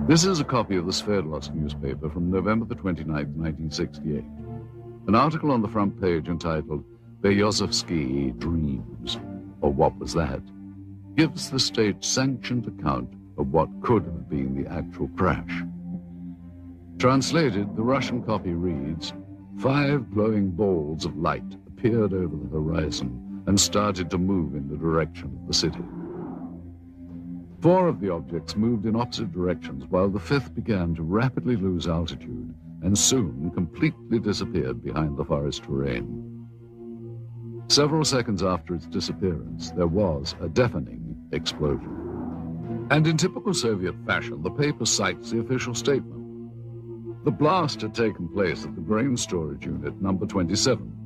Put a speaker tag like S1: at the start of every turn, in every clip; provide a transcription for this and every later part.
S1: This is a copy of the Sverdlovsk newspaper from November the 29th, 1968. An article on the front page entitled Berezovsky Dreams, or What Was That?, gives the state-sanctioned account of what could have been the actual crash. Translated, the Russian copy reads, 5 glowing balls of light appeared over the horizon and started to move in the direction of the city. 4 of the objects moved in opposite directions, while the 5th began to rapidly lose altitude and soon completely disappeared behind the forest terrain. Several seconds after its disappearance, there was a deafening explosion. And in typical Soviet fashion, the paper cites the official statement. The blast had taken place at the grain storage unit number 27.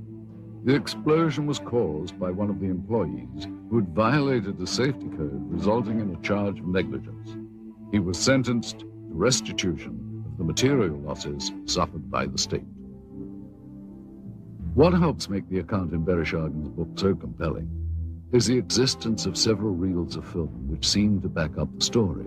S1: The explosion was caused by one of the employees who had violated the safety code, resulting in a charge of negligence. He was sentenced to restitution of the material losses suffered by the state. What helps make the account in Vereshchagin's book so compelling is the existence of several reels of film which seem to back up the story.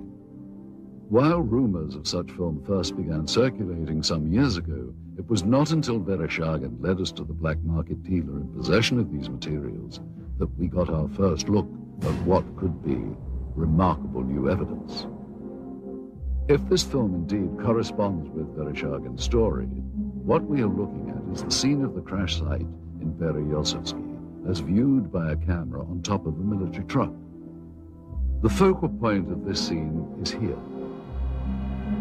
S1: While rumors of such film first began circulating some years ago, it was not until Vereshchagin led us to the black market dealer in possession of these materials that we got our first look at what could be remarkable new evidence. If this film indeed corresponds with Vereshchagin's story, what we are looking at is the scene of the crash site in Berezovsky as viewed by a camera on top of a military truck. The focal point of this scene is here,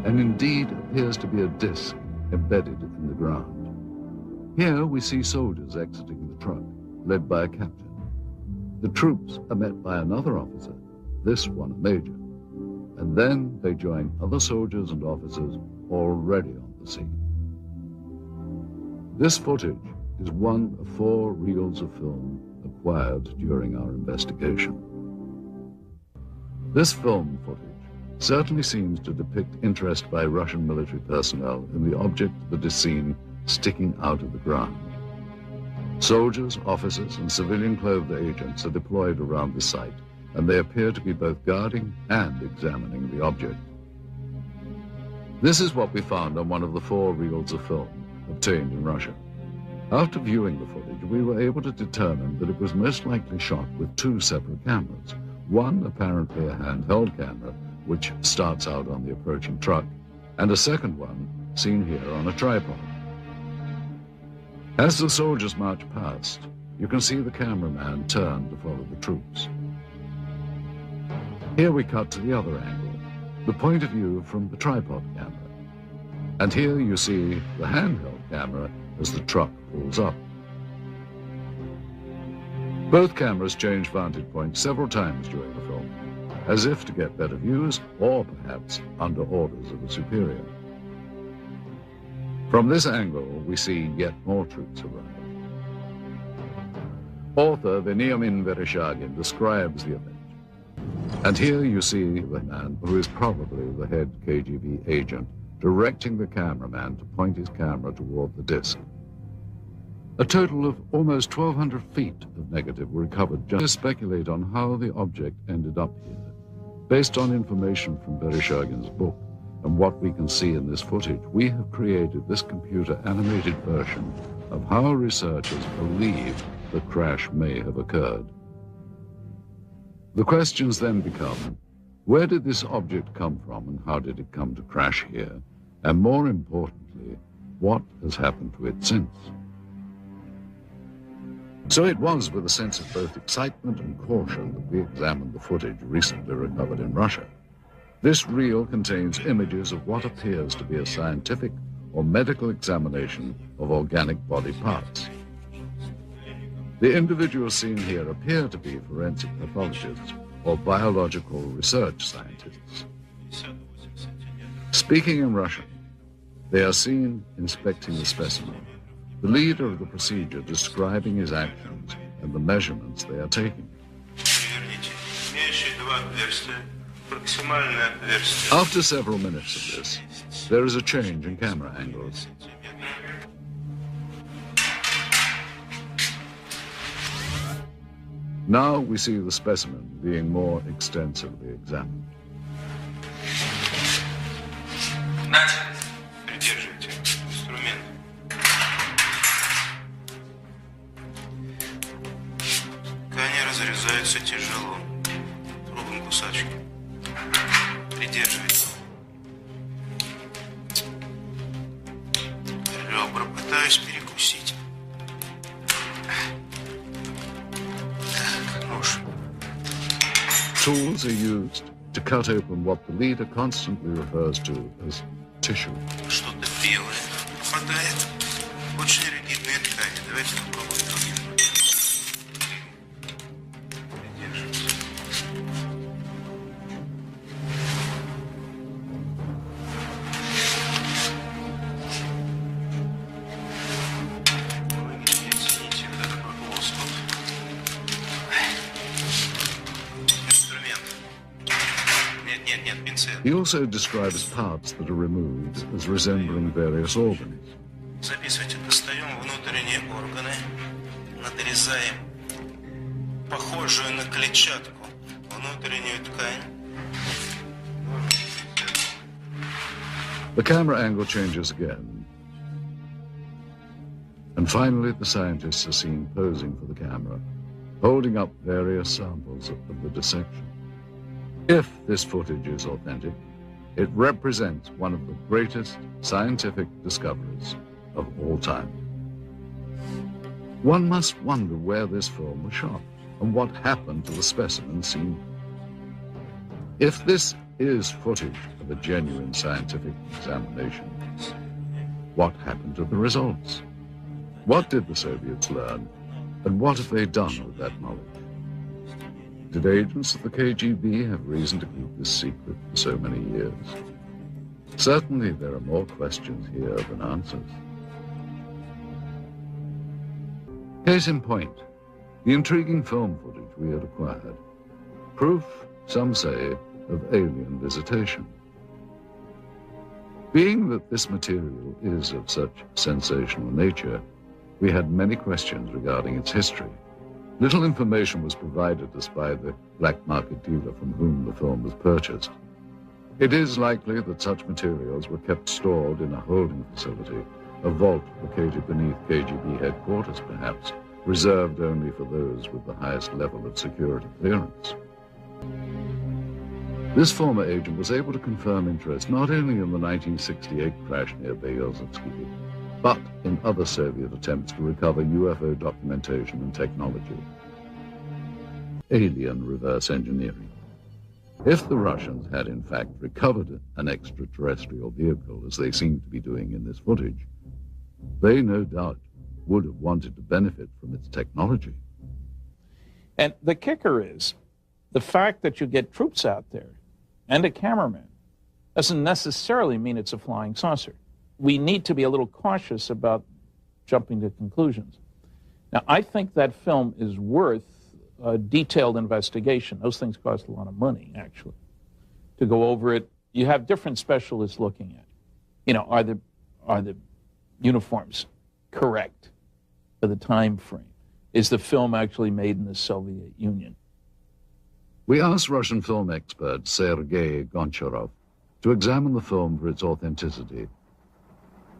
S1: and indeed appears to be a disc embedded in the ground. Here we see soldiers exiting the truck, led by a captain. The troops are met by another officer, this one a major, and then they join other soldiers and officers already on the scene. This footage is one of 4 reels of film acquired during our investigation. This film footage certainly seems to depict interest by Russian military personnel in the object that is seen sticking out of the ground. Soldiers, officers, and civilian-clothed agents are deployed around the site, and they appear to be both guarding and examining the object. This is what we found on one of the 4 reels of film obtained in Russia. After viewing the footage, we were able to determine that it was most likely shot with 2 separate cameras, one apparently a handheld camera, which starts out on the approaching truck, and a second one seen here on a tripod. As the soldiers march past, you can see the cameraman turn to follow the troops. Here we cut to the other angle, the point of view from the tripod camera. And here you see the handheld camera as the truck pulls up. Both cameras change vantage points several times during the film, as if to get better views, or perhaps under orders of a superior. From this angle, we see yet more troops arrive. Author Veniamin Vereshchagin describes the event. And here you see the man who is probably the head KGB agent directing the cameraman to point his camera toward the disc. A total of almost 1,200 feet of negative were recovered just to speculate on how the object ended up here. Based on information from Vereshchagin's book and what we can see in this footage, we have created this computer-animated version of how researchers believe the crash may have occurred. The questions then become, where did this object come from and how did it come to crash here? And more importantly, what has happened to it since? So it was with a sense of both excitement and caution that we examined the footage recently recovered in Russia. This reel contains images of what appears to be a scientific or medical examination of organic body parts. The individuals seen here appear to be forensic pathologists or biological research scientists. Speaking in Russian, they are seen inspecting the specimen, the leader of the procedure describing his actions and the measurements they are taking. After several minutes of this, there is a change in camera angles. Now we see the specimen being more extensively examined.
S2: Придерживайте инструмент. Ткани разрезаются тяжело. Пробуем кусачки. Придерживайте. Ребра пытаюсь перекусить. Так, нож.
S1: Tools are used to cut open what the leader constantly refers to as tissue.
S2: Что-то белое попадает. Очень ригидные ткани. Давайте попробуем другим. Придерживайся. Вы не оцените вот этот вот лоскут. Инструмент. Нет, пинцет.
S1: He also describes parts that are removed as resembling various organs.
S2: Записывайте, достаем внутренние органы, надрезаем похожую на клетчатку внутреннюю ткань.
S1: The camera angle changes again. And finally, the scientists are seen posing for the camera, holding up various samples of the dissection. If this footage is authentic, it represents one of the greatest scientific discoveries of all time. One must wonder where this film was shot and what happened to the specimen seen. If this is footage of a genuine scientific examination, what happened to the results? What did the Soviets learn, and what have they done with that knowledge? Did agents of the KGB have reason to keep this secret for so many years? Certainly there are more questions here than answers. Case in point, the intriguing film footage we had acquired. Proof, some say, of alien visitation. Being that this material is of such sensational nature, we had many questions regarding its history. Little information was provided us by the black market dealer from whom the film was purchased. It is likely that such materials were kept stored in a holding facility, a vault located beneath KGB headquarters perhaps, reserved only for those with the highest level of security clearance. This former agent was able to confirm interest not only in the 1968 crash near Berezovsky, but in other Soviet attempts to recover UFO documentation and technology. Alien reverse engineering. If the Russians had in fact recovered an extraterrestrial vehicle, as they seem to be doing in this footage, they no doubt would have wanted to benefit from its technology.
S3: And the kicker is, the fact that you get troops out there and a cameraman doesn't necessarily mean it's a flying saucer. We need to be a little cautious about jumping to conclusions. Now, I think that film is worth a detailed investigation. Those things cost a lot of money, actually, to go over it. You have different specialists looking at it. You know, are the uniforms correct for the time frame? Is the film actually made in the Soviet Union?
S1: We asked Russian film expert Sergei Goncharov to examine the film for its authenticity.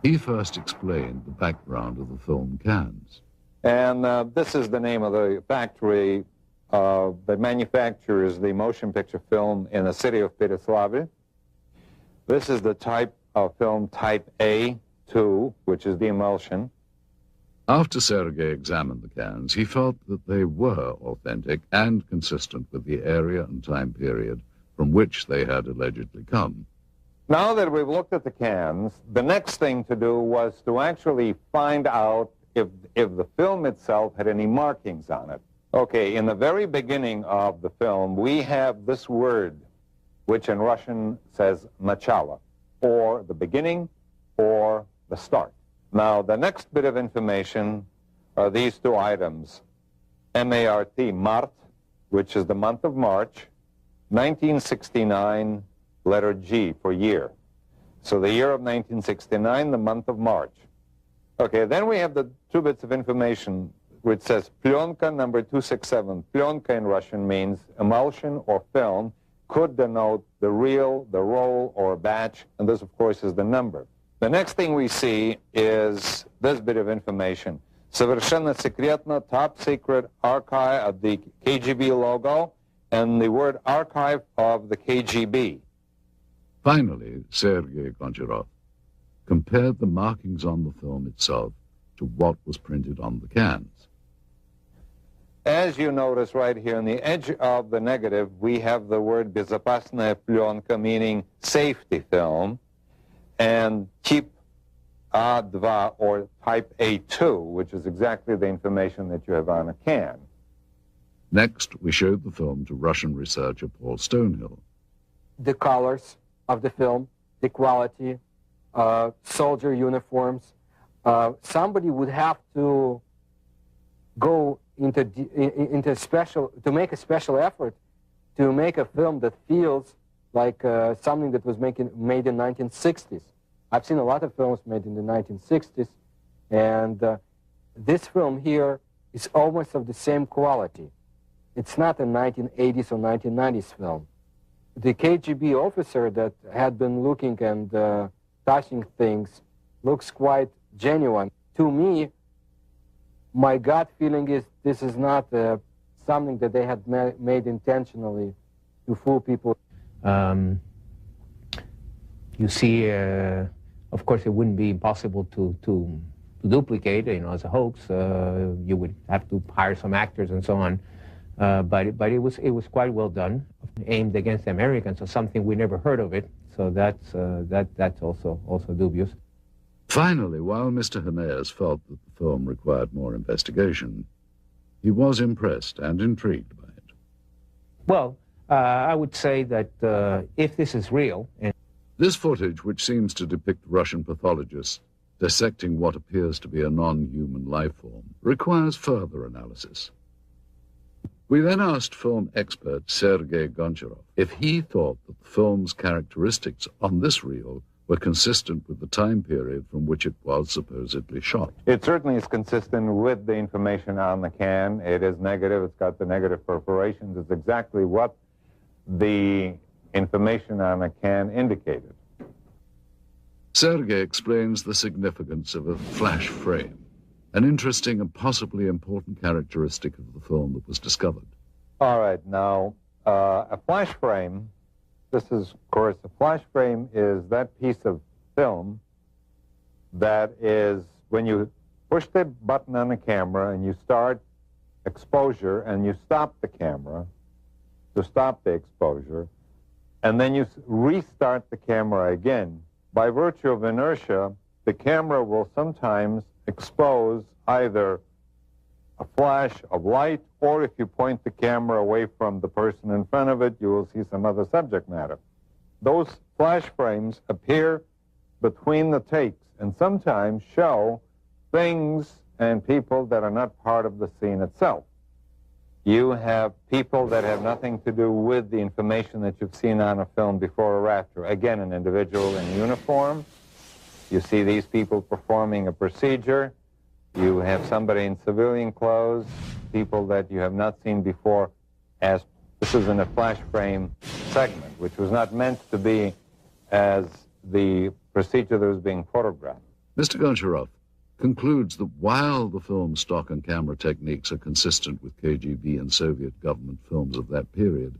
S1: He first explained the background of the film cans.
S4: And this is the name of the factory that manufactures the motion picture film in the city of Pereslavl. This is the type of film type A2, which is the emulsion.
S1: After Sergei examined the cans, he felt that they were authentic and consistent with the area and time period from which they had allegedly come.
S4: Now that we've looked at the cans, the next thing to do was to actually find out if the film itself had any markings on it. Okay, in the very beginning of the film, we have this word, which in Russian says начало, or the beginning, or the start. Now, the next bit of information are these two items. M-A-R-T, Mart, which is the month of March, 1969, letter G for year. So the year of 1969, the month of March. Okay, then we have the two bits of information which says plyonka number 267. Plyonka in Russian means emulsion or film. could denote the reel, the roll, or batch, and this, of course, is the number. The next thing we see is this bit of information. Совершенно секретно, top secret archive of the KGB logo and the word archive of the KGB.
S1: Finally, Sergei Goncharov compared the markings on the film itself to what was printed on the cans.
S4: As you notice right here on the edge of the negative, we have the word безопасная пленка, meaning safety film, and type A2 or type A2, which is exactly the information that you have on a can.
S1: Next, we showed the film to Russian researcher Paul Stonehill.
S5: The colors of the film, the quality, soldier uniforms. Somebody would have to go into special, to make a special effort to make a film that feels like something that was made in 1960s. I've seen a lot of films made in the 1960s, and this film here is almost of the same quality. It's not a 1980s or 1990s film. The KGB officer that had been looking and touching things looks quite genuine. To me, my gut feeling is this is not something that they had made intentionally to fool people.
S6: You see, of course, it wouldn't be impossible to duplicate, you know, as a hoax. You would have to hire some actors and so on. But it was quite well done, aimed against the Americans, so something we never heard of it. So that's also dubious.
S1: Finally, while Mr. Hernandez felt that the film required more investigation, he was impressed and intrigued by it.
S6: Well, I would say that if this is real, and
S1: this footage, which seems to depict Russian pathologists dissecting what appears to be a non-human life form, requires further analysis. We then asked film expert Sergei Goncharov if he thought that the film's characteristics on this reel were consistent with the time period from which it was supposedly shot.
S4: It certainly is consistent with the information on the can. It is negative. It's got the negative perforations. It's exactly what the information on the can indicated.
S1: Sergei explains the significance of a flash frame, an interesting and possibly important characteristic of the film that was discovered.
S4: All right, now, a flash frame, this is, of course, a flash frame is that piece of film that is, when you push the button on the camera and you start exposure and you stop the camera to stop the exposure, and then you restart the camera again, by virtue of inertia, the camera will sometimes expose either a flash of light, or if you point the camera away from the person in front of it, you will see some other subject matter. Those flash frames appear between the takes and sometimes show things and people that are not part of the scene itself. You have people that have nothing to do with the information that you've seen on a film before or after. Again, an individual in uniform. You see these people performing a procedure. You have somebody in civilian clothes, people that you have not seen before, as this is in a flash frame segment, which was not meant to be as the procedure that was being photographed.
S1: Mr. Goncharov concludes that while the film's stock and camera techniques are consistent with KGB and Soviet government films of that period,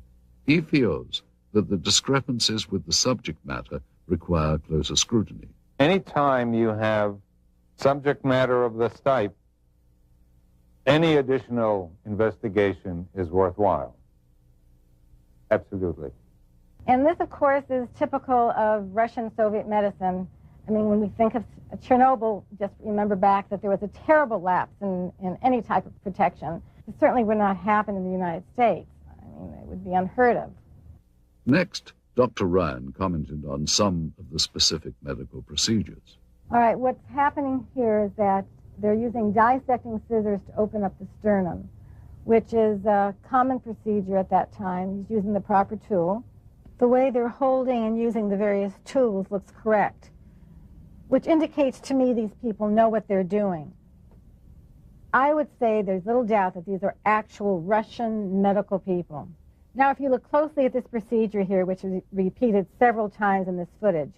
S1: he feels that the discrepancies with the subject matter require closer scrutiny.
S4: Anytime you have subject matter of this type, any additional investigation is worthwhile. Absolutely.
S7: And this, of course, is typical of Russian-Soviet medicine. I mean, when we think of Chernobyl, just remember back that there was a terrible lapse in any type of protection. It certainly would not happen in the United States. I mean, it would be unheard of.
S1: Next, Dr. Ryan commented on some of the specific medical procedures.
S7: All right, what's happening here is that they're using dissecting scissors to open up the sternum, which is a common procedure at that time. He's using the proper tool. The way they're holding and using the various tools looks correct, which indicates to me these people know what they're doing. I would say there's little doubt that these are actual Russian medical people. Now, if you look closely at this procedure here, which is repeated several times in this footage,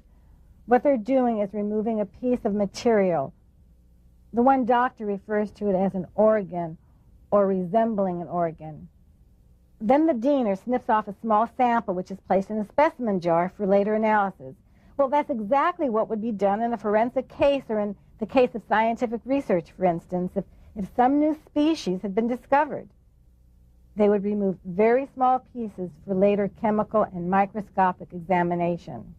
S7: what they're doing is removing a piece of material. The one doctor refers to it as an organ or resembling an organ. Then the diener snips off a small sample which is placed in a specimen jar for later analysis. Well, that's exactly what would be done in a forensic case or in the case of scientific research, for instance, if some new species had been discovered. They would remove very small pieces for later chemical and microscopic examination.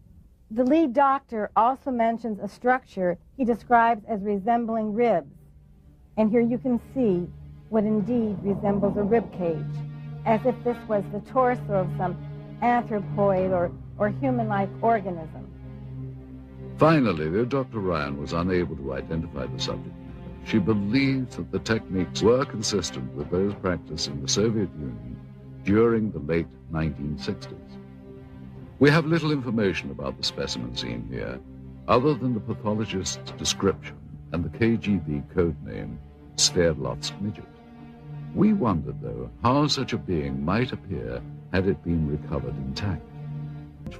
S7: The lead doctor also mentions a structure he describes as resembling ribs. And here you can see what indeed resembles a rib cage, as if this was the torso of some anthropoid or human-like organism.
S1: Finally, though Dr. Ryan was unable to identify the subject matter, she believed that the techniques were consistent with those practiced in the Soviet Union during the late 1960s. We have little information about the specimen seen here, other than the pathologist's description and the KGB code name, Sverdlovsk midget. We wondered, though, how such a being might appear had it been recovered intact.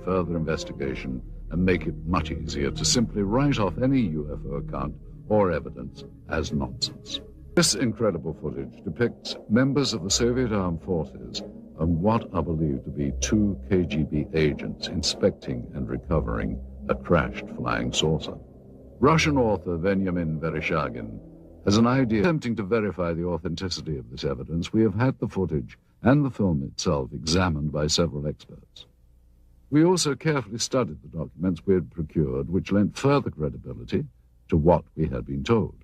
S1: Further investigation and make it much easier to simply write off any UFO account or evidence as nonsense. This incredible footage depicts members of the Soviet armed forces and what are believed to be 2 KGB agents inspecting and recovering a crashed flying saucer. Russian author Veniamin Vereshchagin has an idea. Attempting to verify the authenticity of this evidence, we have had the footage and the film itself examined by several experts. We also carefully studied the documents we had procured, which lent further credibility to what we had been told.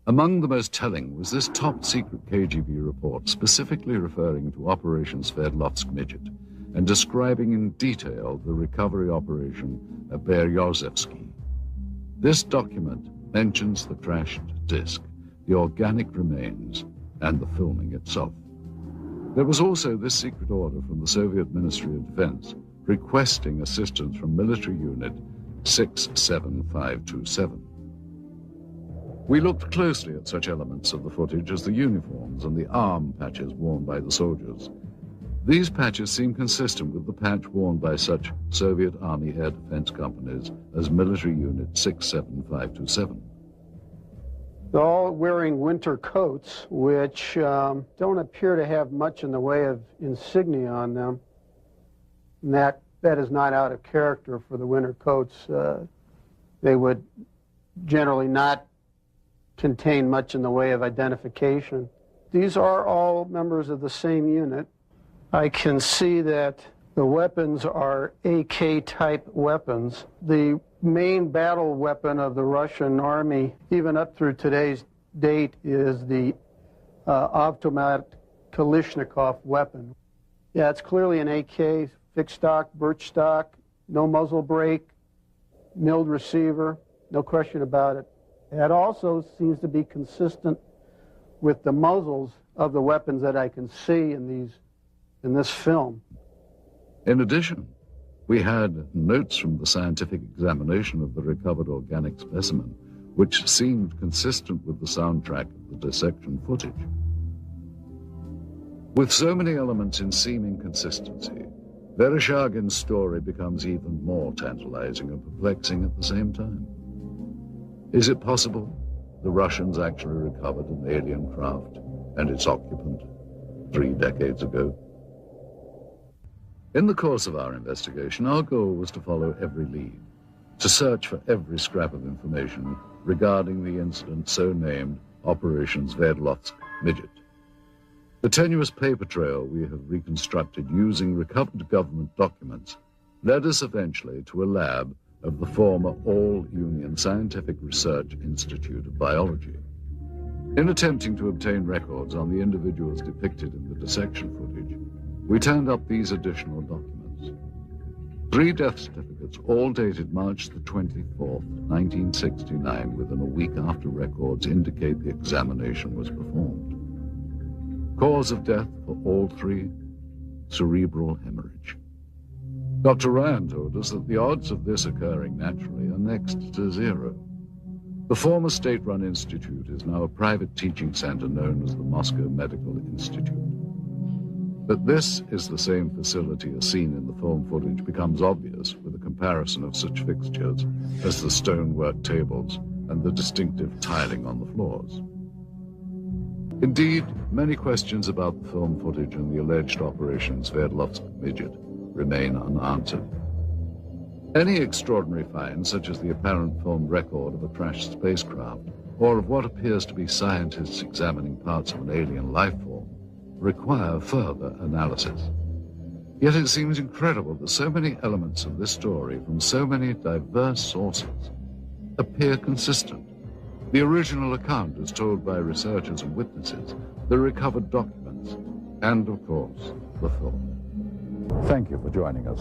S1: Among the most telling was this top-secret KGB report specifically referring to Operation Sverdlovsk Midget and describing in detail the recovery operation at Beryozevsky. This document mentions the crashed disc, the organic remains, and the filming itself. There was also this secret order from the Soviet Ministry of Defense requesting assistance from military unit 67527. We looked closely at such elements of the footage as the uniforms and the arm patches worn by the soldiers. These patches seem consistent with the patch worn by such Soviet Army air defense companies as military unit 67527.
S8: They're all wearing winter coats, which don't appear to have much in the way of insignia on them. And that is not out of character for the winter coats. They would generally not contain much in the way of identification. These are all members of the same unit. I can see that the weapons are AK-type weapons. The main battle weapon of the Russian army, even up through today's date, is the automatic Kalashnikov weapon. Yeah, it's clearly an AK, fixed stock, birch stock, no muzzle brake, milled receiver, no question about it. That also seems to be consistent with the muzzles of the weapons that I can see in this film.
S1: In addition, we had notes from the scientific examination of the recovered organic specimen, which seemed consistent with the soundtrack of the dissection footage. With so many elements in seeming consistency, Vereshchagin's story becomes even more tantalizing and perplexing at the same time. Is it possible the Russians actually recovered an alien craft and its occupant 3 decades ago? In the course of our investigation, our goal was to follow every lead, to search for every scrap of information regarding the incident so named Operation Sverdlovsk Midget. The tenuous paper trail we have reconstructed using recovered government documents led us eventually to a lab of the former All-Union Scientific Research Institute of Biology. In attempting to obtain records on the individuals depicted in the dissection footage, we turned up these additional documents. 3 death certificates, all dated March the 24th, 1969, within a week after records indicate the examination was performed. Cause of death for all 3, cerebral hemorrhage. Dr. Ryan told us that the odds of this occurring naturally are next to 0. The former state-run institute is now a private teaching center known as the Moscow Medical Institute. That this is the same facility as seen in the film footage becomes obvious with a comparison of such fixtures as the stonework tables and the distinctive tiling on the floors. Indeed, many questions about the film footage and the alleged Operation Sverdlovsk Midget remain unanswered. Any extraordinary find, such as the apparent filmed record of a crashed spacecraft, or of what appears to be scientists examining parts of an alien life form, require further analysis. Yet it seems incredible that so many elements of this story from so many diverse sources appear consistent. The original account as told by researchers and witnesses, the recovered documents, and of course, the film. Thank you for joining us.